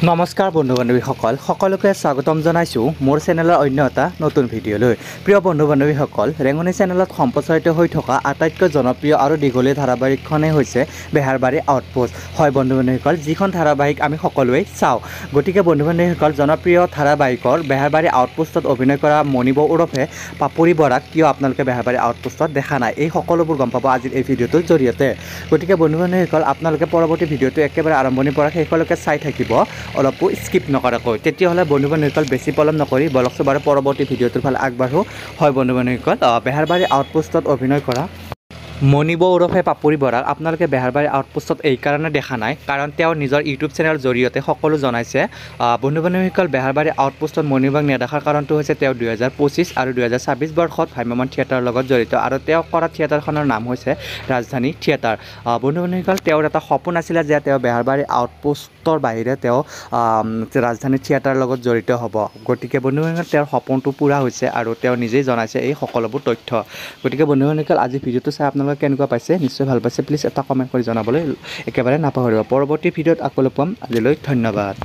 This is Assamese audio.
নমস্কাৰ বন্ধু বান্ধৱীসকল সকলোকে স্বাগতম জনাইছোঁ মোৰ চেনেলৰ অন্য এটা নতুন ভিডিঅ'লৈ। প্ৰিয় বন্ধু বান্ধৱীসকল, ৰেঙনি চেনেলত সম্প্ৰচাৰিত হৈ থকা আটাইতকৈ জনপ্ৰিয় আৰু দীঘলীয়া ধাৰাবাহিকখনেই হৈছে বেহাৰবাৰী আউটপোষ্ট। হয় বন্ধু বান্ধৱীসকল, যিখন ধাৰাবাহিক আমি সকলোৱে চাওঁ। গতিকে বন্ধু বান্ধৱীসকল, জনপ্ৰিয় ধাৰাবাহিকৰ বেহাৰবাৰী আউটপোষ্টত অভিনয় কৰা মণিবৌ ওৰফে পাপৰি বৰাক কিয় আপোনালোকে বেহাৰবাৰী আউটপোষ্টত দেখা নাই, এই সকলোবোৰ গম পাব আজিৰ এই ভিডিঅ'টোৰ জৰিয়তে। গতিকে বন্ধু বান্ধৱীসকল, আপোনালোকে পৰৱৰ্তী ভিডিঅ'টো একেবাৰে আৰম্ভণিৰ পৰা শেষলৈকে চাই থাকিব, অলপো স্কিপ নকৰাকৈ। তেতিয়াহ'লে বন্ধু বান্ধৱীসকল বেছি পলম নকৰি বলকচোন বাৰু পৰৱৰ্তী ভিডিঅ'টোৰ ফালে আগবাঢ়োঁ। হয় বন্ধু বান্ধৱীসকল, বেহাৰবাৰী আউটপোষ্টত অভিনয় কৰা মণিবৌ ওৰফে পাপৰি বৰাক আপোনালোকে বেহাৰবাৰী আউটপোষ্টত এইকাৰণে দেখা নাই কাৰণ তেওঁ নিজৰ ইউটিউব চেনেলৰ জৰিয়তে সকলো জনাইছে। বন্ধু বান্ধৱীসকল, বেহাৰবাৰী আউটপোষ্টত মণিবৌক নেদেখাৰ কাৰণটো হৈছে তেওঁ 2025 আৰু 2026 বৰ্ষত ভ্ৰাম্যমাণ থিয়েটাৰৰ লগত জড়িত আৰু তেওঁ কৰা থিয়েটাৰখনৰ নাম হৈছে ৰাজধানী থিয়েটাৰ। বন্ধু বান্ধৱীসকল, তেওঁৰ এটা সপোন আছিলে যে তেওঁ বেহাৰবাৰী আউটপোষ্টৰ বাহিৰে তেওঁ ৰাজধানী থিয়েটাৰৰ লগত জড়িত হ'ব। গতিকে বন্ধু বান্ধৱীসকল, তেওঁৰ সপোনটো পূৰা হৈছে আৰু তেওঁ নিজেই জনাইছে এই সকলোবোৰ তথ্য। গতিকে বন্ধু বান্ধৱীসকল, আজি ভিডিঅ'টো চাই আপোনালোকে কেনেকুৱা পাইছে, নিশ্চয় ভাল পাইছে, প্লিজ এটা কমেণ্ট কৰি জনাবলৈ একেবাৰে নাপাহৰিব। পৰৱৰ্তী ভিডিঅ'ত আকৌ লগ পাম, আজিলৈ ধন্যবাদ।